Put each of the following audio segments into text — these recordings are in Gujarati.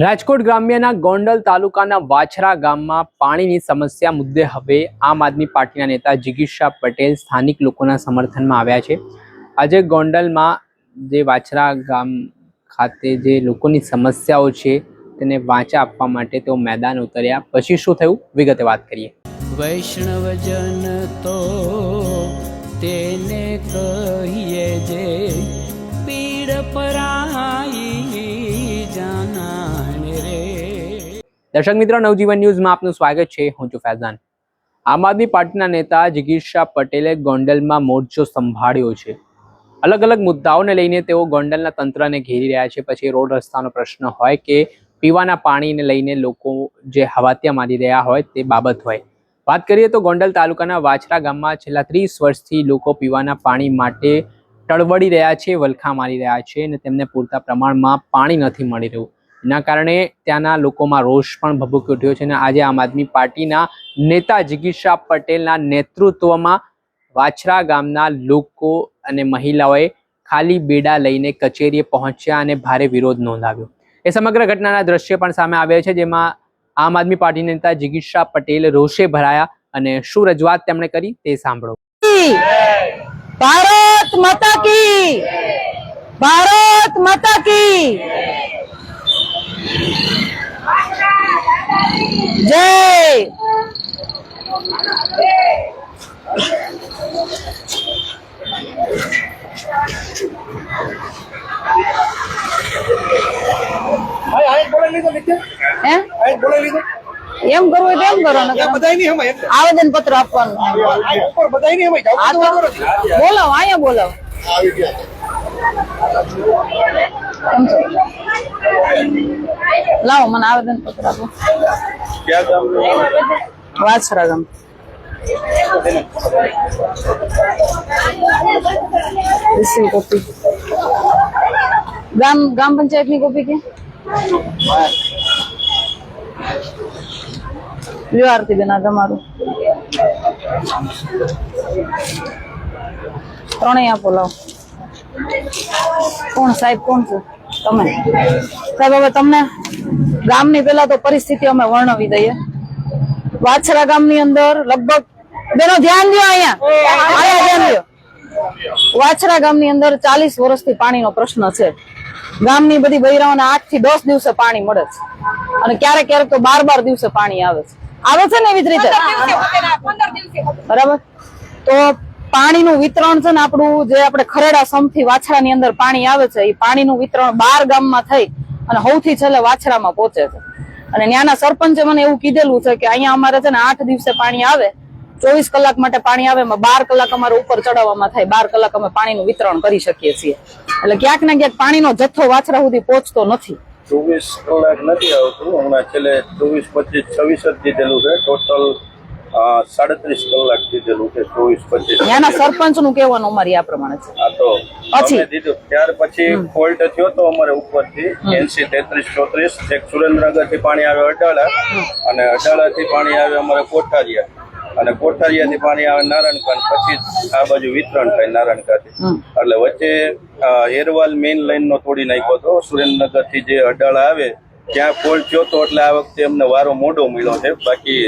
રાજકોટ ગ્રામ્યના ગોંડલ તાલુકાના વાછરા ગામમાં પાણીની સમસ્યા મુદ્દે હવે આમ આદમી પાર્ટીના નેતા જિગીશા પટેલ સ્થાનિક લોકોના સમર્થનમાં આવ્યા છે। આજે ગોંડલમાં જે વાછરા ગામ ખાતે જે લોકોની સમસ્યાઓ છે તેને વાંચા આપવા માટે તેઓ મેદાન ઉતર્યા। પછી શું થયું વિગતે વાત કરીએ। વૈષ્ણવજન તો તેને કહીએ જે પીડ પરાઈ જાનાને રે। દર્શક મિત્રો, નવજીવન ન્યૂઝમાં આપનું સ્વાગત છે। હું છું ફૈઝાન। આમ આદમી પાર્ટીના નેતા જિગીશા પટેલે ગોંડલમાં મોરચો સંભાળ્યો છે। અલગ અલગ મુદ્દાઓને લઈને તેઓ ગોંડલના તંત્રને ઘેરી રહ્યા છે। પછી રોડ રસ્તાનો પ્રશ્ન હોય કે પીવાના પાણીને લઈને લોકો જે હવાતિયા મારી રહ્યા હોય તે બાબત હોય। વાત કરીએ તો ગોંડલ તાલુકાના વાછરા ગામમાં છેલ્લા 30 વર્ષથી લોકો પીવાના પાણી માટે ટળવળી રહ્યા છે, વલખા મારી રહ્યા છે અને તેમને પૂરતા પ્રમાણમાં પાણી નથી મળી રહ્યું। એના કારણે ત્યાંના લોકોમાં રોષ પણ ભભૂકી ઉઠ્યો છે અને આજે આમ આદમી પાર્ટીના નેતા જિગીશા પટેલના નેતૃત્વમાં વાછરા ગામના લોકો અને મહિલાઓએ ખાલી બેડા લઈને કચેરીએ પહોંચ્યા અને ભારે વિરોધ નોંધાવ્યો। એ સમગ્ર ઘટનાના દ્રશ્ય પણ સામે આવ્યા છે, જેમાં આમ આદમી પાર્ટી નેતા જિગીશા પટેલ રોષે ભરાયા અને શું રજૂઆત તેમણે કરી તે સાંભળો। ભારત માતા કી, ભારત માતા કી જય। એમ કરવું હોય તો એમ કરો, આવેદન પત્ર આપવાનું। બોલાવો, અહીંયા બોલાવો। લાવો, મને આવેદન પત્ર આપો। વાછરા ગામ કોપી, ગ્રામ પંચાયત ની કોપી કે વિવારતી બેન તમારું ત્રણેય આપો। લાવો। કોણ સાહેબ, કોણ છે તમે? સાહેબ, હવે તમને ગામની પેલા તો પરિસ્થિતિ અમે વર્ણવી દઈએ। વાછરા ગામની અંદર લગભગ, બેનો ધ્યાન દો, અહીંયા ધ્યાન દો। વાછરા ગામની અંદર 40 વર્ષથી પાણીનો પ્રશ્ન છે। ગામની બધી બૈરાઓને 8 થી 10 દિવસે પાણી મળે છે અને ક્યારેક ક્યારેક તો 12 દિવસે પાણી આવે છે ને એવી જ રીતે, બરાબર? તો પાણીનું વિતરણ છે ને આપણું, જે આપણે ખરેડા સમથી વાછરાની અંદર પાણી આવે છે, એ પાણીનું વિતરણ 12 ગામમાં થઈ અને સૌથી છેલ્લે વાછરામાં પહોંચે છે। અને ત્યાંના સરપંચે મને એવું કીધેલું છે કે અહીંયા અમારે છે ને 8 દિવસે પાણી આવે, 24 કલાક માટે પાણી આવે, એમાં 12 કલાક અમારે ઉપર ચડાવવામાં થાય, 12 કલાક અમે પાણીનું વિતરણ કરી શકીએ છીએ। એટલે ક્યાંક ને ક્યાંક પાણીનો જથ્થો વાછરા સુધી પહોંચતો નથી। 24 કલાક નથી આવતું, હમણાં છેલ્લે 24, 25, 26 જ દીધેલું છે, ટોટલ 37 કલાક દીધેલું છે। 24, 25 ત્યાંના સરપંચ નું કહેવાનું અમારી આ પ્રમાણે છે। આ તો પછી દીધું, ત્યાર પછી ફોલ્ટ થયો તો અમારે ઉપરથી 80, 33, 34 એક સુરેન્દ્રનગર થી પાણી આવે અડાળા, અને અડાળા થી પાણી આવે અમારે કોઠારિયા, અને કોઠારિયાથી પાણી આવે નારણકા, પછી આ બાજુ વિતરણ થાય નારણકાથી। એટલે વચ્ચે એરવાલ મેઇન લાઈન નો તોડી નાખ્યો હતો, સુરેન્દ્રનગર થી જે અડાળા આવે ત્યાં ફોલ્ટ થયો હતો, એટલે આ વખતે અમને વારો મોડો મળ્યો છે। બાકી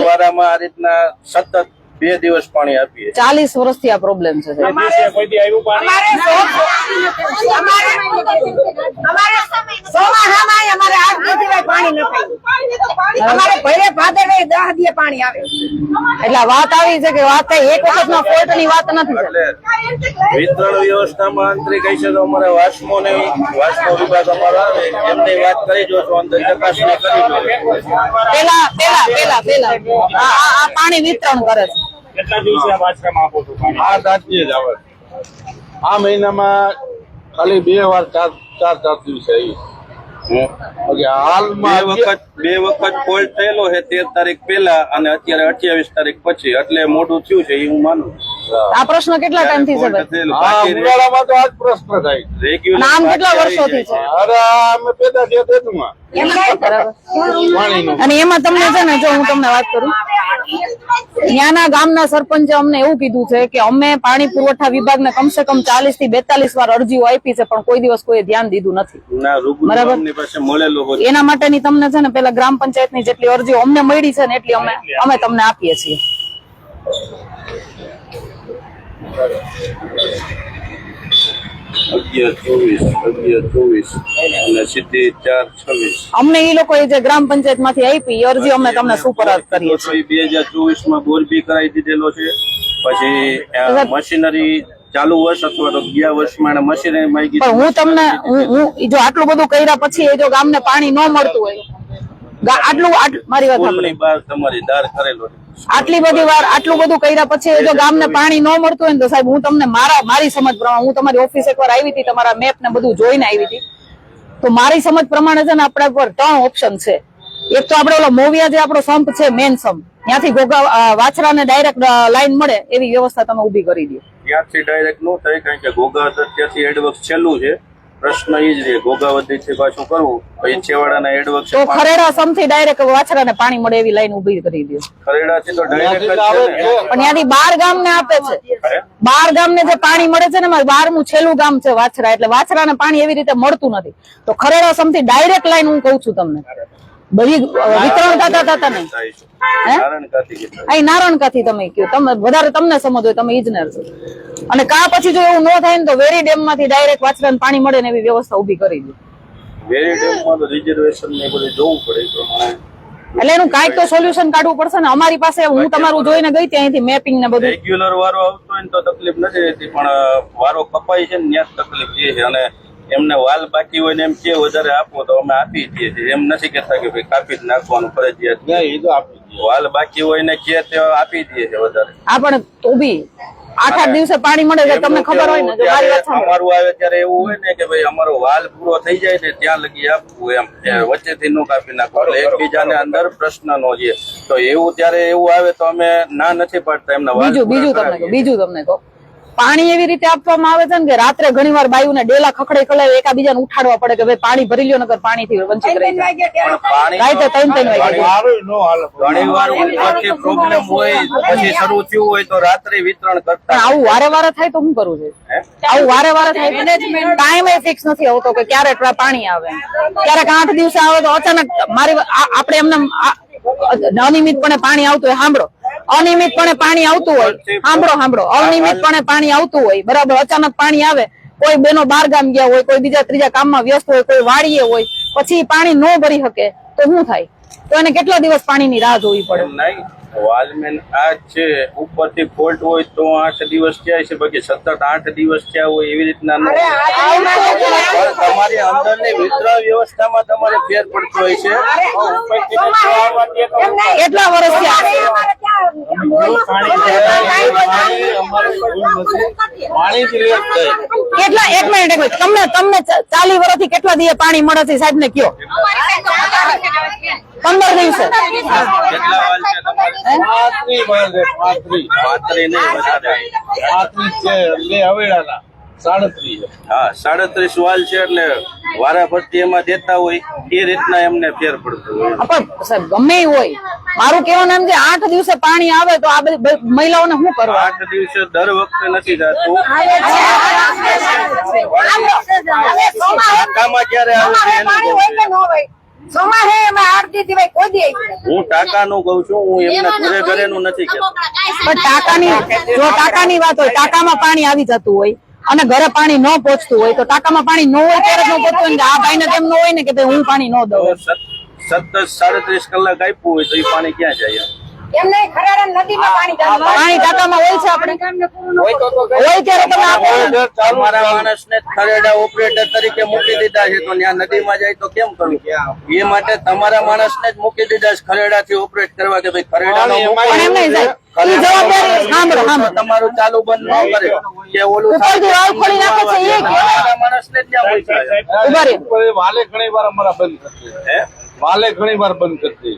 વારામાં આ રીતના સતત 2 દિવસ પાણી આપીએ। 40 વર્ષથી આ પ્રોબ્લેમ છે। એટલે વાત આવી છે કે વાત એક વખત ના ફોલ્ટ ની વાત નથી। વિતરણ વ્યવસ્થામાં અંતરી કહી છે તો અમારે વાસ્મો વિભાગ અમારો આવે, એમને વાત કરી જો છો, અંદર ચકાસણી કરી જો। પેલા આ પાણી વિતરણ કરે છે। કેટલા દિવસે આ વાછરામાં આપો છો પાણી? આ દાંતીએ જ આવે, આ મહિનામાં ખાલી 2 વાર 4 દિવસે આવી। હાલમાં 2 વખત ફોલ્ટ થયેલો છે, 13 તારીખ પહેલા અને અત્યારે 28 તારીખ પછી, એટલે મોટું થયું છે એ હું માનું। આ પ્રશ્ન કેટલા ટાઈમ થી છે? ઉનાળામાં તો આ જ પ્રશ્ન થાય। નામ કેટલા વર્ષોથી છે? અરે અમે પેદા થયા તેમાં અને એમાં તમને છે ને, જો હું તમને વાત કરું, ત્યાંના ગામના સરપંચે અમને એવું કીધું છે કે અમે પાણી પુરવઠા વિભાગને કમસે કમ 40 થી 42 વાર અરજીઓ આપી છે, પણ કોઈ દિવસ કોઈ ધ્યાન દીધું નથી. ના રૂબરૂ બરાબર. અમની પાસે મળેલો હોય. એના માટેની તમને છે ને પેલા ગ્રામ પંચાયતની જેટલી અરજીઓ અમને મળી છે ને એટલી અમે તમને આપીએ છીએ. 11-24 અને સીધી 4-26. અમને એ લોકો જે ગ્રામ પંચાયત માંથી આપી એ અરજી અમે તમને સુપરત કરીએ છીએ. 2024 માં બોર બી કરાવી દીધેલો છે. પછી મશીનરી ચાલુ વર્ષ અથવા તો ગયા વર્ષમાં મશીનરી માંગી. પણ હું તમને હું જો આટલું બધું કર્યા પછી એ જો ગામને પાણી ન મળતું હોય, મારી વાત સાંભળો, સ્કૂલની બહાર તમારી દાર કરેલો છે. આટલી બધી વાર આટલું બધું કર્યા પછી જો ગામને પાણી ન મળતું હોય ને તો સાહેબ હું તમને મારી સમજ પ્રમાણે, હું તમારી ઓફિસ એકવાર આવી હતી, તમારા મેપ ને બધું જોઈને આવી હતી, તો મારી સમજ પ્રમાણે છે ને આપણા પર 3 ઓપ્શન છે. એક તો આપણે ઓલો મોવિયા જે આપણો સંપ છે, મેન સંપ, ત્યાંથી ઘોઘા વાછરાને ડાયરેક્ટ લાઈન મળે એવી વ્યવસ્થા તમે ઉભી કરી દો. ત્યાંથી ડાયરેક્ટ નો થાય, કારણ કે ઘોઘા ત્યાંથી એડવર્ક છેલ્લું છે. પ્રશ્ન એ જ રહે, ઘોઘાવતી થી પાછું કરવું, પછી છેવાડાના એડવર્ક તો ખરેડા સંપથી ડાયરેક્ટ વાછરાને પાણી મળે એવી લાઈન ઉભી કરી દો. ખરેડાથી તો ડાયરેક્ટ જ છે ને. પણ ત્યાંથી 12 ગામને આપે છે, 12 ગામને જે પાણી મળે છે ને, 12મું છેલ્લું ગામ છે વાછરા, એટલે વાછરાને પાણી એવી રીતે મળતું નથી. તો ખરેડા સંપથી ડાયરેક્ટ લાઈન હું કઉ છું તમને, બધી વિતરણ થતા નહીં. અહીં નારણકાથી તમે કયો, તમે વધારે તમને સમજ હોય, તમે ઇજનેર છો. અને કા પછી જો એવું ન થાય ને તો વેરી ડેમ માંથી ડાયરેક્ટ વાછરાને પાણી મળે ને એવી વ્યવસ્થા ઉભી કરી દો. વેરી ડેમમાં તો રિઝર્વેશન ને બધું જોવું પડે તો એટલે એનું કાંઈક તો સોલ્યુશન કાઢવું પડશે ને. અમારી પાસે હું તમારું જોઈને ગઈ ત્યાંથી મેપિંગ ને બધું. રેગ્યુલર વારો આવતો હોય ને તો તકલીફ નથી રહેતી, પણ વારો કપાય છે ને ત્યાં તકલીફ એ છે. અને એમને વાલ બાકી હોય ને એમ કે વધારે આપો તો અમે આપી દઈએ છીએ, એમ નથી કેતા કે ભાઈ કાપી જ નાખવાનું ફરજિયાત. વાલ બાકી હોય ને કે તે આપી દઈએ છીએ વધારે. આ પણ તો બી 8 દિવસે પાણી મળે છે, તમને ખબર હોય ને. અમારું આવે ત્યારે એવું હોય ને કે ભાઈ અમારો વાલ પૂરો થઈ જાય ને ત્યાં લગી આપવું, એમ વચ્ચેથી નો કાપી નાખવાનું, એકબીજાને અંદર પ્રશ્ન નો છે. તો એવું ત્યારે એવું આવે તો અમે ના નથી પાડતા એમના વાલ. બીજું તમને કહો, પાણી એવી રીતે આપવામાં આવે છે ને કે રાત્રે ઘણી વાર બાયુને ડેલા ખખડે ખલાવે, એકાબીજાને ઉઠાડવા પડે કે ભાઈ પાણી ભરી લ્યો, નકર પાણીથી વંચિત રહી જાય. રાતે 3-3 વાગે ઘણી વાર ઉપરથી પ્રોબ્લેમ હોય, પછી શરૂ થયું હોય તો રાત્રે વિતરણ કરતા. આવું વારે થાય તો શું કરવું છે? આવું વારે થાય, ટાઈમ એ ફિક્સ નથી આવતો કે ક્યારે પાણી આવે. ક્યારેક 8 દિવસે આવે તો અચાનક આપણે એમને અનિયમિતપણે પાણી આવતું હોય, સાંભળો, અનિયમિતપણે પાણી આવતું હોય, સાંભળો, અનિયમિતપણે પાણી આવતું હોય, બરાબર, અચાનક પાણી આવે, કોઈ બેનો 12 ગામ ગયા હોય, કોઈ બીજા ત્રીજા કામમાં વ્યસ્ત હોય, કોઈ વાડીએ હોય, પછી પાણી ન ભરી શકે તો શું થાય? તો એને કેટલા દિવસ પાણીની રાહ જોવી પડે? નહીં, વાલમેન આ છે ઉપરથી ફોલ્ટ હોય તો 8 દિવસ થયા છે, બાકી સતત 8 દિવસ થયા હોય એવી રીતના તમારી અંદરની વિતરણ વ્યવસ્થામાં તમારે ફેર પડતો હોય છે. કેટલા વર્ષ કેટલા? 1 મિનિટ, તમને 40 વર્ષથી કેટલા દિવસ પાણી મળે છે સાહેબ ને કયો? 15 દિવસે. હા, 37 વાલ છે, એટલે વારા ફરતી એમાં દેતા હોય એ રીતના એમને ફેર પડતો હોય. પણ સાહેબ ગમે હોય, મારું કહેવાનું એમ કે 8 દિવસે પાણી આવે તો આ બધી મહિલાઓને શું કરવું? 8 દિવસે દર વખતે નથી થતું. ટાંકામાં ક્યારે આવે હું ટાંકાનું કઉ છું, હું એમને ઘરે નું નથી કહેતો. પણ ટાંકાની વાત હોય, ટાંકામાં પાણી આવી જતું હોય અને ઘરે પાણી ન પહોંચતું હોય, તો ટાંકામાં પાણી ન હોય ત્યારે ન પહોંચતું હોય, આ ભાઈને તેમ ન હોય ને કે ભાઈ હું પાણી ન દઉં. સતત 37 કલાક આપ્યું હોય તો એ પાણી ક્યાં જાય? પાણી ટાંકામાં હોય છે, આપણે હોય ત્યારે તમે આપો. તમારા માણસને ખરેડા ઓપરેટર તરીકે મૂકી દીધા છે, તો ત્યાં નદીમાં જાય તો કેમ કરવું? એ માટે તમારા માણસને જ મૂકી દીધા છે ખરેડાથી ઓપરેટ કરવા, કે ભાઈ ખરેડાનો તમારું ચાલુ બંધ ન કરે કે ઓલું માણસને જ ત્યાં મૂકી. વાલે ઘણી વાર અમારા બંધ કરશે, વાલે ઘણી વાર બંધ કરશે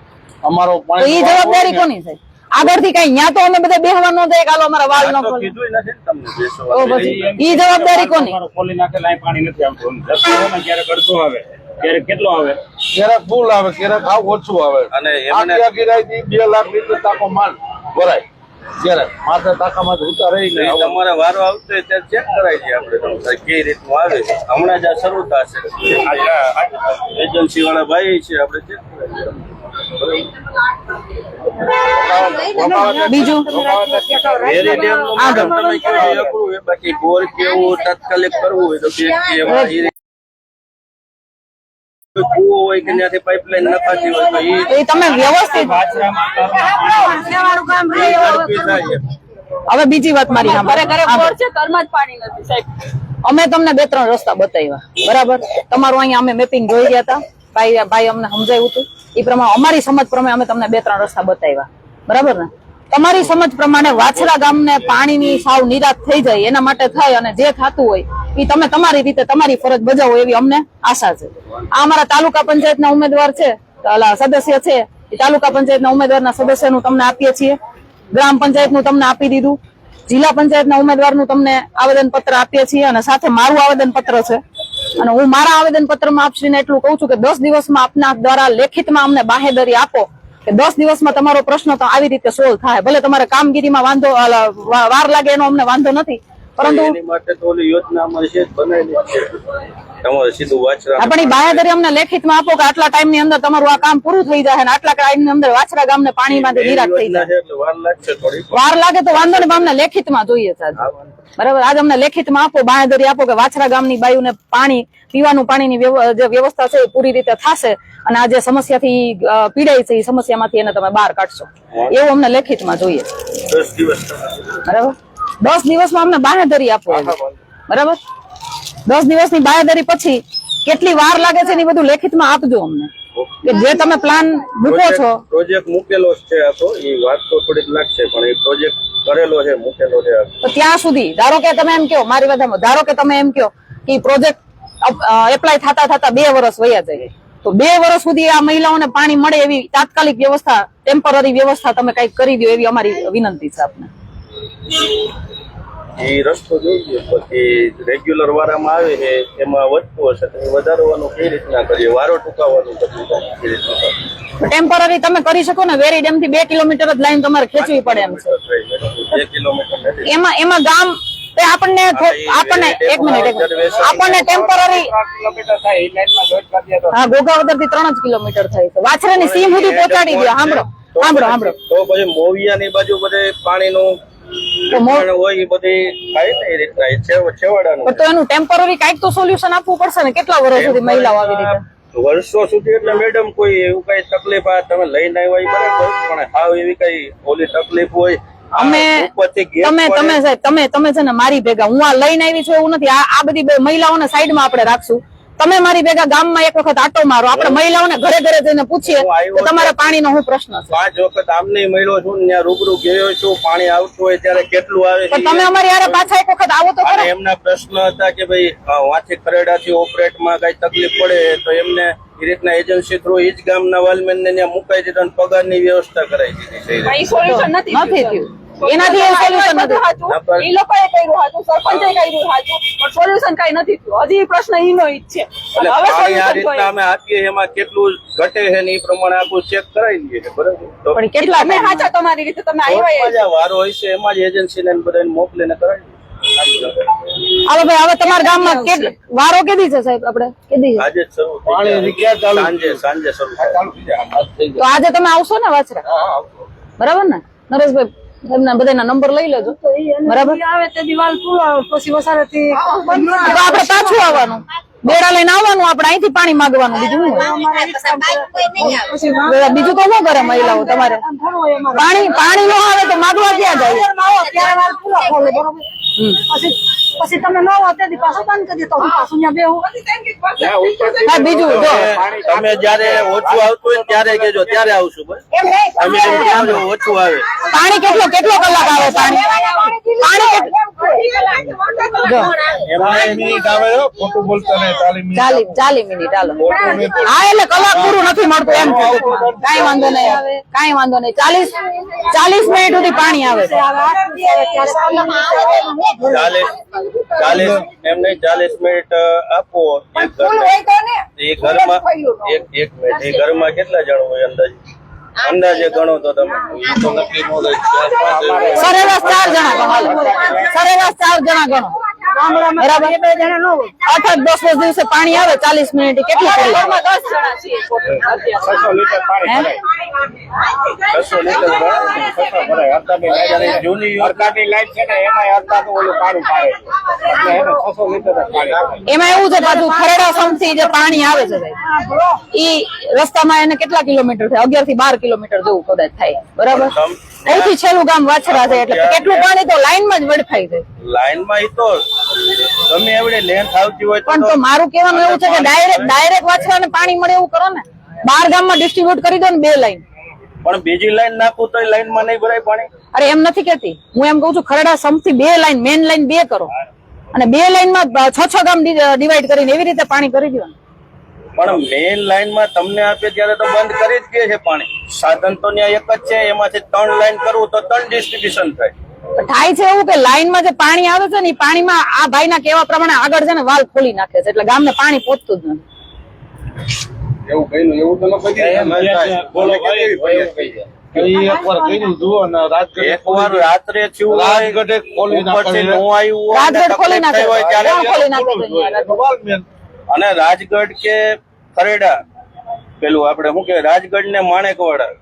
અમારો પાણી. એ જવાબદારી કોની છે? આગળથી કઈ ન્યા તો અમે બધા બેહવા ન દે, કાલો અમારા વાલ ન ખોલે. કીધું નથી તમને બેસવા. ઈ જવાબદારી કોની? ખોલી નાખે, લાઈ પાણી નથી આવતું, ક્યારે કરતો આવે ત્યારે કેટલો આવે? ક્યારેક ફૂલ આવે, ક્યારેક આવ ઓછું આવે. અને એમને આખી રાત 2 લાખ લીટર ટાંકો માલ ભરાય. ક્યારેક માથે ટાંકામાં ઉતારે ને તમારે વારો આવતો હોય ત્યારે ચેક કરાવી દઈએ આપણે કઈ રીતનું આવે છે. હમણાં જ આ શરૂ થશે, એજન્સી વાળા ભાઈ છે, આપણે ચેક કરાવી બીજું વેરી ડેમનું મેડમ તમે કહો એ અઘરું છે. બાકી બોર કેવું તાત્કાલિક કરવું હોય તો એમાં કૂવો હોય કે ત્યાંથી પાઇપલાઈન નખાતી હોય તો એ તમે વ્યવસ્થિત હવે બીજી વાત મારી અમે તમને 2-3 રસ્તા બતાવ્યા બરાબર. તમારું અહીંયા અમે મેપિંગ જોઈ ગયા હતા, ભાઈ અમને સમજાવ્યું હતું એ પ્રમાણે અમારી સમજ પ્રમાણે અમે તમને 2-3 રસ્તા બતાવ્યા બરાબર ને. તમારી સમજ પ્રમાણે વાછરા ગામને પાણીની સાવ નિરાશ થઈ જાય એના માટે થાય અને જે થતું હોય એ તમે તમારી રીતે તમારી ફરજ બજાવો એવી અમને આશા છે. આ અમારા તાલુકા પંચાયતના ઉમેદવાર છે, સદસ્ય છે, એ તાલુકા પંચાયતના ઉમેદવારના સદસ્યનું તમને આપીએ છીએ, ગ્રામ પંચાયતનું તમને આપી દીધું, જિલ્લા પંચાયતના ઉમેદવારનું તમને આવેદન પત્ર આપીએ છીએ અને સાથે મારું આવેદન પત્ર છે. અને હું મારા આવેદન પત્રમાં આપશ્રીને એટલું કહું છું કે 10 દિવસમાં આપના દ્વારા લેખિતમાં અમને બાહેધરી આપો કે 10 દિવસમાં તમારો પ્રશ્ન તો આવી રીતે સોલ્વ થાય. ભલે તમારે કામગીરીમાં વાંધો વાર લાગે એનો અમને વાંધો નથી, પરંતુ એની માટે તો ઓલી યોજના અમારી છે બનાવેલી છે. તમારે સીધું વાછરા આપણી બાહેધરી અમને લેખિતમાં આપો કે આટલા ટાઈમ ની અંદર તમારું આ કામ પૂરું થઈ જાય અને આટલા ટાઈમ ની અંદર વાછરા ગામને પાણીમાંથી નિરાશ થઈ જાય. એટલે વાર લાગશે થોડી. વાર લાગે તો વાંધો નહીં, અમને લેખિતમાં જોઈએ છે બરાબર. આજે અમને લેખિતમાં આપો, બાહેધરી આપો કે વાછરા ગામની બાયુને પાણી, પીવાનું પાણીની જે વ્યવસ્થા છે એ પૂરી રીતે થશે અને આ જે સમસ્યાથી પીડાય છે એ સમસ્યામાંથી એને તમે બહાર કાઢશો એવું અમને લેખિતમાં જોઈએ 10 દિવસ બરાબર. 10 દિવસમાં અમને બાહેધરી આપો બરાબર. 10 દિવસની બાહેધરી પછી કેટલી વાર લાગે છે એ બધું લેખિતમાં આપજો અમને કે જે તમે પ્લાન મૂકો છો. પ્રોજેક્ટ મૂકેલો છે આ તો એ વાત તો થોડીક લાગશે પણ એ પ્રોજેક્ટ કરેલો છે, મૂકેલો છે. તો ત્યાં સુધી ધારો કે તમે એમ કહો, મારી વાત ધારો કે તમે એમ કહો કે પ્રોજેક્ટ એપ્લાય થતા 2 વર્ષ વયા જાય તો 2 વર્ષ સુધી આ મહિલાઓને પાણી મળે એવી તાત્કાલિક વ્યવસ્થા, ટેમ્પરરી વ્યવસ્થા તમે કઈક કરી દો એવી અમારી વિનંતી છે આપને. એ રસ્તો જોઈએ પછી રેગ્યુલર વારામાં આવે છે એમાં વધતું હશે તો વધારવાનું કઈ રીતના કરીએ, વારો ટૂંકાવવાનું કઈ રીતના ટેમ્પરરી તમે કરી શકો ને. વેરી ડેમ થી 2 કિલોમીટર જ લાઈન તમારે ખેંચવી પડે એમ છે. 2 કિલોમીટર એમાં ગામ આપણને એક મિનિટ આપણને ટેમ્પરરી હા ગોગાવદર થી 3 જ કિલોમીટર થાય છે. વાછરાની સીમ સુધી પહોંચાડી દો. સાંભળો તો પછી મોવિયાની બાજુ બધે પાણીનું હોય એ બધી થાય ને એ રીતના છેવાડાનું તો એનું ટેમ્પરરી કઈક તો સોલ્યુશન આપવું પડશે ને. કેટલા વર્ષ સુધી મહિલાઓ આવી રીતે વર્ષો સુધી એટલે મેડમ કોઈ એવું કઈ તકલીફ આ તમે લઈને આવ્યા બરાબર પણ હાવ એવી કઈ ઓલી તકલીફ હોય અમે તમે છે ને મારી ભેગા હું આ લઈને આવી છું એવું નથી. આ બધી મહિલાઓને સાઈડમાં આપણે રાખશું. તમે મારી ભેગા ગામમાં એક વખત આટો મારો, આપણે મહિલાઓને ઘરે ઘરે જઈને પૂછીએ કે તમારા પાણીનો શું પ્રશ્ન છે. 5 વખત આમની મળ્યો છું ત્યાં રૂબરૂ ગયો છું, પાણી આવતું હોય ત્યારે કેટલું આવે છે. તમે અમારી યારે પાછા એક વખત આવો તો ખરા. એમના પ્રશ્ન હતા કે ભાઈ વાંચી ખરેડાથી ઓપરેટમાં કઈ તકલીફ પડે તો એમને એ રીતના એજન્સી થ્રુ એ જ ગામના વાલમેન ને ત્યાં મુકાઈ દીધા અને પગારની વ્યવસ્થા કરાવી દીધી. સોલ્યુશન નથી થયું. એનાથી એ સોલ્યુશન નથી. એ લોકોએ કર્યું હતું, સરપંચે કર્યું હતું, પણ સોલ્યુશન કઈ નથી થયું. હજી પ્રશ્ન ઈનો ઈ જ છે. એટલે પાણી આ રીતના અમે આપીએ એમાં કેટલું ઘટે છે ને એ પ્રમાણે આખું ચેક કરાવી દઈએ છે બરાબર. પણ કેટલા તમે સાચા તમારી રીતે તમે આવ્યા વારો હોય છે એમાં જ એજન્સીને બધાને મોકલીને કરાવી. હાલો ભાઈ હવે તમારા ગામમાં વારો કેદી છે સાહેબ? આપણે કેદી છે? આજે જ શરૂ સાંજે શરૂ થાય. તો આજે તમે આવશો ને વાછરા બરાબર ને નરેશભાઈ? એમના બધાના નંબર લઈ લેજો બરાબર. આવે તે દિવાલ પૂરો પછી વસારેથી તો આપણે પાછું આવવાનું, બેડા લઈને આવવાનું, આપણે અહીંથી પાણી માંગવાનું. બીજું બીજું તો શું કરે મહિલાઓ? તમારે પાણી નો આવે તો માગવા ક્યાં જાય? પછી તમે ન આવો તેથી પાછું બંધ કરી દો. પાછું ત્યાં બેહું. બીજું જો તમે જયારે ઓછું આવતું હોય ત્યારે કેજો, ત્યારે આવશું. બસ તમે ઓછું આવે પાણી કેટલો કલાક આવે? પાણી ચાલી મિનિટ હાલો. હા એટલે કલાક પૂરું નથી મળતું એમ. કઈ વાંધો નહીં, કઈ વાંધો નહીં. 40 મિનિટ સુધી પાણી આવે છે. 40 એમ નહીં 40 મિનિટ આપો એક ફૂલ ઘરમાં. હોય તો ને એ ઘરમાં એક મિનિટ એ ઘરમાં કેટલા જણ હોય અંદાજે ગણો તો તમે ઈ તો નક્કી ન થાય. સરેરાશ 4 જણા ગણો હાલો. સરેરાશ 4 જણા ગણો બરાબર. 8-10 દિવસે પાણી આવે 40 મિનિટ કેટલી કરી 600 લીટર પાણી ભરાય. 600 લીટર ભરાય. જૂની સરકારની લાઈન છે ને એમાં અડધાનું ઓલું પાણી પાડે છે. એટલે એને 600 લીટર જ પાણી આવે. એમાં એવું છે પાછું ખરેડા સમથી જે પાણી આવે છે સાહેબ ઈ રસ્તામાં એને કેટલા કિલોમીટર થાય 11 થી 12 કિલોમીટર જેવું કદાચ થાય બરાબર. સૌથી છેલ્લું ગામ વાછરા છે એટલે કેટલું પાણી તો લાઈનમાં જ વેડફાઈ જાય. લાઈનમાં ઈ તો ગમે એવડે લેન્થ આવતી હોય પણ તો મારું કહેવાનું એવું છે કે ડાયરેક્ટ વાછરાને પાણી મળે એવું કરો ને 12 ગામમાં ડિસ્ટ્રીબ્યુટ કરી દો ને 2 લાઈન. પણ બીજી લાઈન નાખું તો લાઈનમાં નહીં ભરાય પાણી. અરે એમ નથી કેતી હું એમ કઉ છું ખરેડા સમથી 2 લાઈન મેન લાઈન 2 કરો અને 2 લાઈનમાં 6 ગામ ડિવાઈડ કરીને એવી રીતે પાણી કરી દો. પણ મેઇન લાઈનમાં તમને આપે ત્યારે તો બંધ કરી જ દે છે પાણી. સાધન તો ત્યાં એક જ છે, એમાંથી 3 લાઈન કરવું તો 3 ડિસ્ટ્રીબ્યુશન થાય. થાય છે એવું કે લાઈનમાં જે પાણી આવે છે ને એ પાણીમાં આ ભાઈના કહેવા પ્રમાણે આગળ છે ને વાલ ખોલી નાખે છે એટલે ગામને પાણી પહોંચતું જ નથી. એવું કઈનું એવું તો ન કહી દે. એમ જ થાય. બોલો ભાઈ ઈ એકવાર કીધું જુઓ ને રાજગઢ એકવાર રાત્રે થયું હોય, રાજગઢે ખોલી ઉપરથી નાખે. ન આવ્યું હોય અને રાજગઢ ખોલી તકલીફ નાખે થઈ હોય ત્યારે કોણ ખોલી નાખે છે અહીંયા? ગોપાલબેન અને રાજગઢ કે ખરેડા પેલું આપણે શું કે રાજગઢ ને માણેકવાડા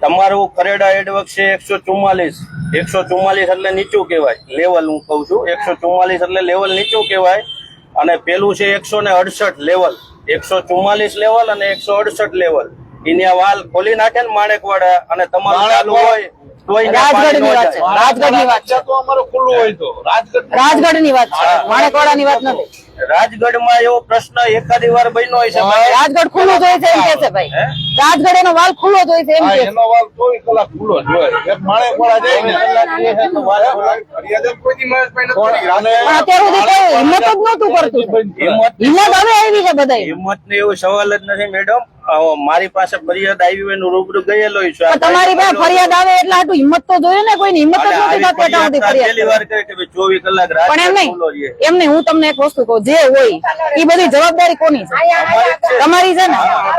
તમારું ખરેડા એડવક છે 144 એટલે નીચું કહેવાય લેવલ. હું કઉ છું 144 એટલે લેવલ નીચું કહેવાય અને પેલું છે 168 લેવલ. 144 લેવલ અને 168 લેવલ એની આ વાલ ખોલી નાખે ને માણેકવાડા અને તમારું ચાલુ હોય તોય ત્યાં પાણી ન રાજગઢની વાત છે જાય. રાજગઢની વાત છે તો અમારું ખુલ્લું હોય તો રાજગઢની વાત છે માણેકવાડાની વાત નથી. રાજગઢમાં એવો પ્રશ્ન એકાદી વાર બન્યો હોય છે રાજગઢ ખુલ્લું જ હોય છે એમ કે છે ભાઈ. રાજગઢ એનો વાલ ખુલ્લો જ હોય છે એમ હા, કે છે. એનો વાલ 24 કલાક ખુલ્લો જ હોય. એક માણેકવાડા જાય ને પણ અત્યાર સુધી કોઈ હિંમત જ નહોતું કરતું. હિંમત હવે આવી છે બધાય. હિંમત ને એવું સવાલ જ નથી મેડમ. મારી પાસે ફરિયાદ આવી હોય રૂબરૂ ગયેલો છું. પણ તમારી પાસે ફરિયાદ આવે એટલે આટલું હિંમત તો જોઈએ ને કોઈની હિંમત જ નથી થતી એટલા સુધી ફરિયાદ પહેલી વાર કહે કે ભાઈ 24 કલાક પણ એમ રાત ખુલ્લો નહીં રહે. એમ નહીં હું તમને એક વસ્તુ કહું જે હોય એ બધી જવાબદારી કોની છે તમારી છે ને.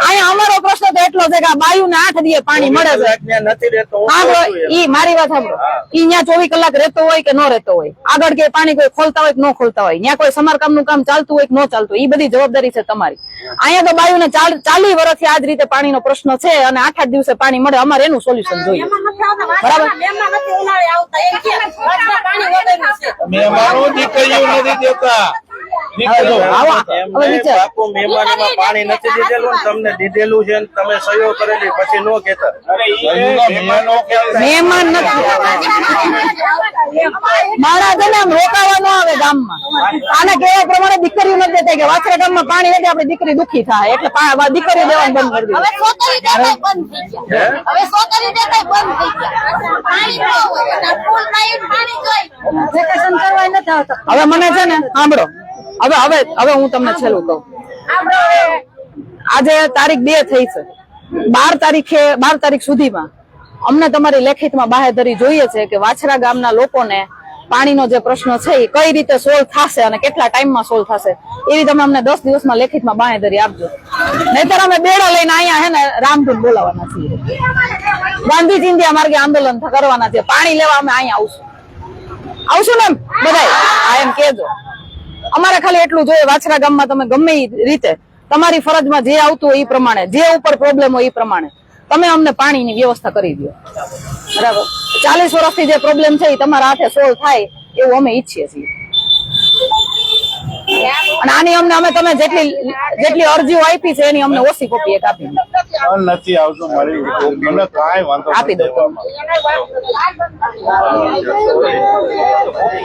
અહીંયા અમારો પ્રશ્ન તો એટલો છે કે આ બાયુને 8 દિવસે પાણી મળે છે. ત્યાં નથી રહેતો હું સાંભળો કહું છું એમ. ઈ મારી વાત સાંભળો ઈ ત્યાં 24 કલાક રહેતો હોય કે ન રહેતો હોય આગળ કે પાણી કોઈ ખોલતા હોય કે ન ખોલતા હોય ત્યાં કોઈ સમારકામનું કામ ચાલતું હોય કે ન ચાલતું હોય ઈ બધી જવાબદારી છે તમારી. અહીંયા તો બાયુને 40 વર્ષથી આ જ રીતે પાણીનો પ્રશ્ન છે અને 8 દિવસે પાણી મળે અમારે એનું સોલ્યુશન જોઈએ. બરાબર મહેમાન નથી ઉનાળે આવતા એમ કે વચમાં પાણી વગરનું છે મહેમાનો દીકરીઓ નથી દેતા. હવે જો આવા એમ હવે નહીં, વિચાર બાપુ મહેમાનમાં પાણી નથી દીધેલું ને તમને દીધેલું છે ને તમે સહયો કરેલી પછી નો કહેતા. મહેમાનો કે મહેમાન નથી મારા છે ને આમ રોકાવા ન આવે ગામમાં. આના કહેવા પ્રમાણે દીકરીઓ નથી દેતા કે વાછરા ગામમાં પાણી નથી આપણી દીકરી દુખી થાય એટલે દીકરીઓ દેવાનું બંધ કરી દીધું. હવે સોતરી દેતાય બંધ થઈ ગયા હવે સોતરી દેતાય બંધ થઈ ગયા પાણી ન હોય અને ફૂલ પાણી પાણી જોઈ વેકેશન કરવા નથી આવતા હવે મને છે ને સાંભળો હવે હું તમને છેલ્લું કહું. આજે તારીખ 2 થઈ છે 12 તારીખ સુધીમાં અમને તમારી લેખિતમાં બાહેધરી જોઈએ છે કે વાછરા ગામના લોકોને પાણીનો જે પ્રશ્ન છે એ કઈ રીતે સોલ્વ થશે અને કેટલા ટાઈમમાં સોલ્વ થશે એવી તમે અમને 10 દિવસમાં લેખિતમાં બાહેધરી આપજો. નહીતર અમે બેડા લઈને અહીંયા હે ને રામધૂન બોલાવવાના છીએ. ગાંધી ચિંધ્યા માર્ગે આંદોલન કરવાના છે. પાણી લેવા અમે અહીંયા આવશું ને બધાય આ એમ કેજો. અમારે ખાલી એટલું જોઈએ વાછરા ગામમાં તમે ગમે એ રીતે તમારી ફરજમાં જે આવતું હોય એ પ્રમાણે જે ઉપર પ્રોબ્લેમ હોય એ પ્રમાણે તમે અમને પાણીની વ્યવસ્થા કરી દો. બરાબર 40 વર્ષથી જે પ્રોબ્લેમ છે એ તમારા હાથે સોલ્વ થાય એવું અમે ઈચ્છીએ છીએ. અને આની અમે તમે જેટલી અરજીઓ આપી છે એની અમને ઓછી કોપી એક આપી નથી આવતું મારી મને કાંઈ વાંધો આપી દો.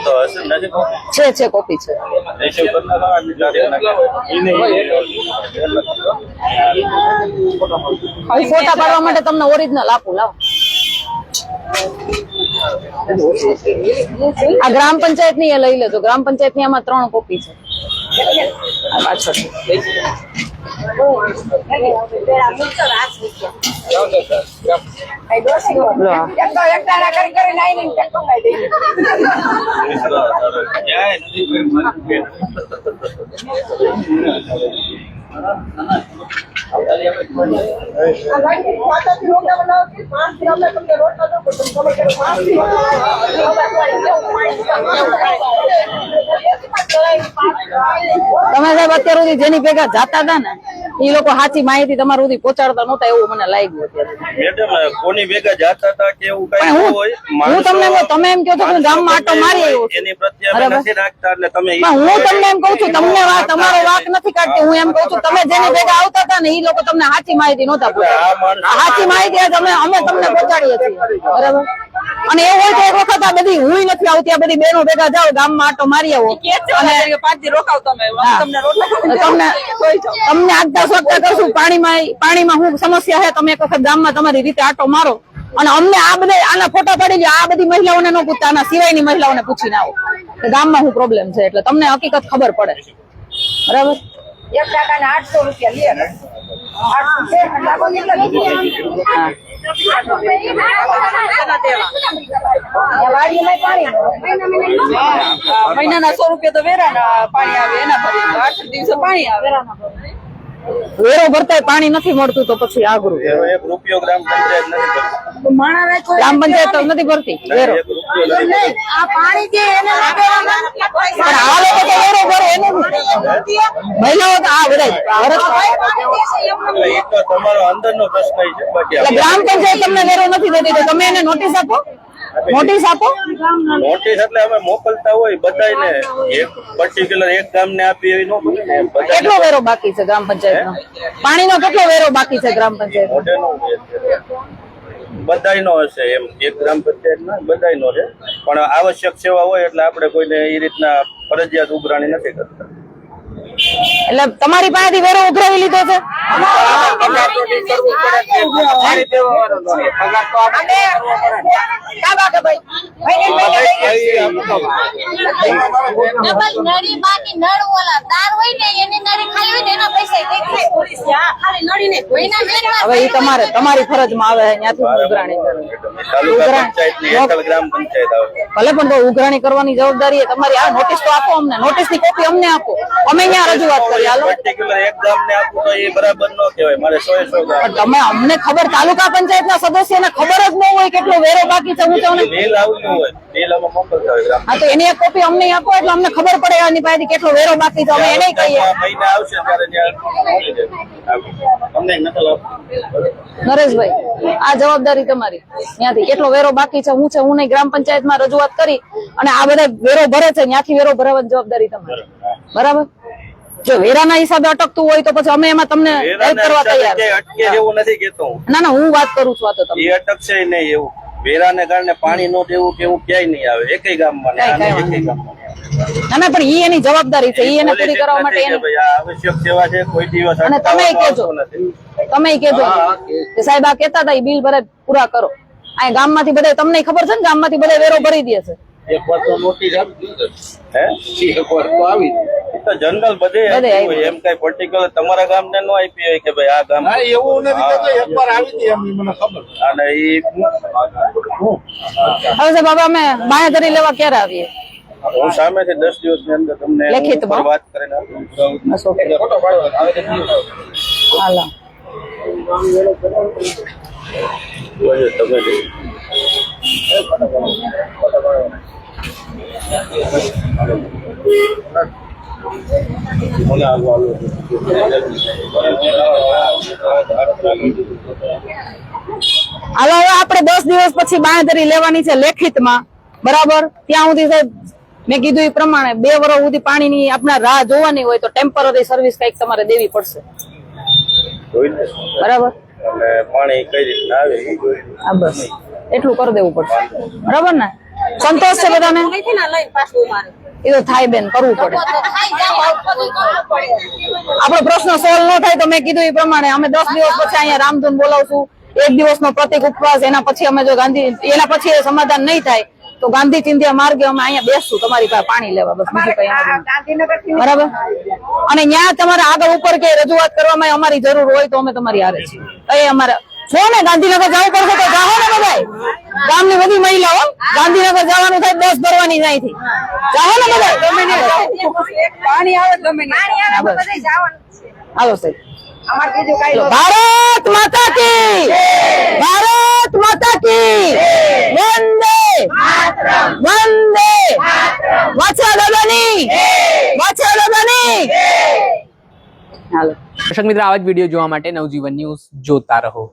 તો હશે નથી તો છે કોપી છે. રિસીવ કરનારા હું ફોટા પાડવા માટે તમને ઓરિજિનલ આપું લાવો. આ ગ્રામ પંચાયત ની એ લઈ લેજો. ગ્રામ પંચાયત ની આમાં 3 કોપી છે. આ પાછળ તમે સાહેબ અત્યાર સુધી જેની ભેગા જાતા હતા ને એ લોકો સાચી માહિતી તમારા સુધી પહોંચાડતા નહોતા એવું મને લાગ્યું અત્યારે. મેડમ કોની ભેગા જાતા હતા કે એવું કઈ પણ હોય હું તમને તમે એમ કહો છો કે હું ગામમાં આટો મારી આવ્યો છું. એની પ્રત્યે અમે નથી રાખતા એટલે તમે પણ હું તમને એમ કહું છું તમને તમારો વાંક નથી કાઢતી. હું એમ કહું છું તમે જેની ભેગા આવતા હતા ને એ લોકો તમને સાચી માહિતી નહોતા પહોંચાડતા. સાચી માહિતી અમે તમને પહોંચાડીએ છીએ બરાબર. અને એવું હોય તો એક વખત આ બધી હું નથી આવતી, આ બધી બહેનો ભેગા જાઓ ગામમાં આટો મારી આવો અને 5 દી રોકાવ તમે તમને 8-10 વખત કરશું પાણીમાં હું સમસ્યા છે તમે એક વખત ગામમાં તમારી રીતે આટો મારો અને અમને આ બધા આના ફોટા પાડી લો. આ બધી મહિલાઓને ન પૂછતા, આના સિવાયની મહિલાઓને પૂછીને આવો કે ગામમાં શું પ્રોબ્લેમ છે એટલે તમને હકીકત ખબર પડે બરાબર. 1 ટાકાના 800 રૂપિયા લે. 800 મહિનાના 100 રૂપિયા તો વેરાના પાણી આવે એના ભરી 8 દિવસે પાણી આવે. વેરો ભરતાય પાણી નથી મળતું તો પછી આઘરું. 1 રૂપિયો ગ્રામ પંચાયત નથી કરતી. ગ્રામ પંચાયત તો નથી ભરતી વેરો. આ પાણી જે એને પણ આ લોકો તો વેરો ભરે એને મહિલાઓ તો આ બધા એટલે એ તો તમારો અંદરનો પ્રશ્ન છે. બાકી એટલે ગ્રામ પંચાયત તમને વેરો નથી દેતી તો તમે એને નોટિસ આપો. નોટિસ આપો. નોટિસ એટલે અમે મોકલતા હોય બધાને, એક પર્ટિક્યુલર એક ગામને આપી એવી ન બને ને. બધા કેટલો વેરો બાકી છે ગ્રામ પંચાયતનો? પાણીનો કેટલો વેરો બાકી છે ગ્રામ પંચાયત? મોઢેનો બધાયનો હશે એમ, એક ગ્રામ પંચાયતમાં બધાયનો છે. પણ આવશ્યક સેવા હોય એટલે આપણે કોઈને એ રીતના ફરજિયાત ઉઘરાણી નથી કરતા. એટલે તમારી પાસેથી વેરો ઉઘરાવી લીધો છે? ડબલ નળી બાકી નળ ઓલા તાર હોય ને એની નળી ખાલી હોય ને એના પૈસા દેખાય. ખાલી નળી ને હવે એ તમારી ફરજમાં આવે ત્યાંથી ઉઘરાણી કરો. તાલુકા પંચાયતની એકલ ગ્રામ પંચાયત આવે. ભલે પણ તો ઉઘરાણી કરવાની જવાબદારી તમારી. આ નોટિસ તો આપો અમને, નોટિસ ની કોપી અમને આપો, અમે ત્યાં રજૂઆત કરી. હાલો પર્ટિક્યુલર એક ગામને આપવું તો એ બરાબર ન કહેવાય. મારે 100 ગામ. પણ તમે અમને ખબર, તાલુકા પંચાયતના સદસ્યને ખબર જ ન હોય કેટલો વેરો બાકી છે. હું તમને બિલ આવતું હોય, બિલ અમે મોકલતા હોય ગ્રામ. હા તો એની એક કોપી અમને આપો એટલે અમને ખબર પડે એની પાસેથી કેટલો વેરો બાકી છે. અમે એને કહીએ. મહિને આવશે ત્યારે ત્યાં મોકલી દેજો. અમને નકલ આપો. નરેશભાઈ આ જવાબદારી તમારી. ત્યાંથી કેટલો વેરો બાકી છે, હું છે હું નહીં, ગ્રામ પંચાયતમાં રજૂઆત કરી અને આ બધા વેરો ભરે છે ત્યાંથી વેરો ભરવાની જવાબદારી તમારી. બરાબર. જો વેરાના હિસાબે અટકતું હોય તો પછી અમે એમાં તમને હેલ્પ કરવા તૈયાર છીએ. અટકે એવું નથી કેતો હું. ના ના હું વાત કરું છું. આ તો તમે એ અટકશે નહીં એવું. વેરાને કારણે પાણી નો દેવું કે એવું ક્યાંય નહીં આવે એકેય ગામમાં ને આને એકેય ગામમાં નહીં આવે. ના ના પણ ઈ એની જવાબદારી છે. ઈ એને પૂરી કરવા માટે નથી કે ભાઈ આ આવશ્યક સેવા છે, કોઈ દિવસ અને તમે કહેજો, તમે કહેજો કે સાહેબ આ કહેતા હતા ઈ બિલ ભરે પૂરા કરો. આ ગામમાંથી બધા તમને ખબર છે ને, ગામમાંથી બધા વેરો ભરી દે છે. એક વાર તો નોટિસ આપી દીધી. હે એક વાર તો આવી. એ તો જનરલ બધે બધે હોય. એમ કઈ પર્ટિક્યુલર તમારા ગામને ન આપી હોય કે ભાઈ આ ગામ હા એવું નથી કહેતો, એક વાર આવી હતી એમની મને ખબર. અને ઈ હવે સાહેબ હવે અમે બાંહેધરી લેવા ક્યારે આવીએ? હું સામેથી 10 દિવસની અંદર તમને લેખિતમાં? વાત કરીને આપું. બસ ઓકે. ફોટો પાડવાનો આવે તે દિવસ. હાલો. તમે હાલો હવે આપણે 10 દિવસ પછી બાંહેધરી લેવાની છે લેખિતમાં. બરાબર. ત્યાં સુધી સાહેબ મેં કીધું એ પ્રમાણે 2 વર્ષ સુધી પાણીની આપણા રાહ જોવાની હોય તો ટેમ્પરરી સર્વિસ કઈક તમારે દેવી પડશે. બરાબર. અને પાણી કઈ રીતના આવે એ જોઈ. હા બસ એટલું કરી દેવું પડશે. બરાબર ને? સંતોષ છે બધાને? એ તો થાય બેન, કરવું પડે. આપણો પ્રશ્ન સોલ્વ ન થાય તો મેં કીધું એ પ્રમાણે અમે 10 દિવસ પછી અહીંયા રામધૂન બોલાવશું. 1 દિવસનો પ્રતિક ઉપવાસ. એના પછી અમે જો એના પછી સમાધાન નહીં થાય તો ગાંધી ચિંધ્યા માર્ગે અમે અહીંયા બેસશું તમારી પાસે પાણી લેવા, બસ બીજું કઈ અમારું નથી. બરાબર. અને ત્યાં તમારે આગળ ઉપર કે રજૂઆત કરવામાં અમારી જરૂર હોય તો અમે તમારી હારે છીએ. એ અમારા છો ને ગાંધીનગર જવું પડશે તો જાઓ ને બધાય, ગામની બધી મહિલાઓ ગાંધીનગર જવાનું થાય, બસ ભરવાની અહીંથી જાઓ ને બધાય. પાણી આવે ગમે હાલો સાહેબ. ભારત માતા કી, ભારત માતા કી, વંદે વંદે, વાછરા દાદાની, વાછરા દાદાની. હાલો. દર્શક મિત્રો, આવા જ વિડીયો જોવા માટે નવજીવન ન્યૂઝ જોતા રહો.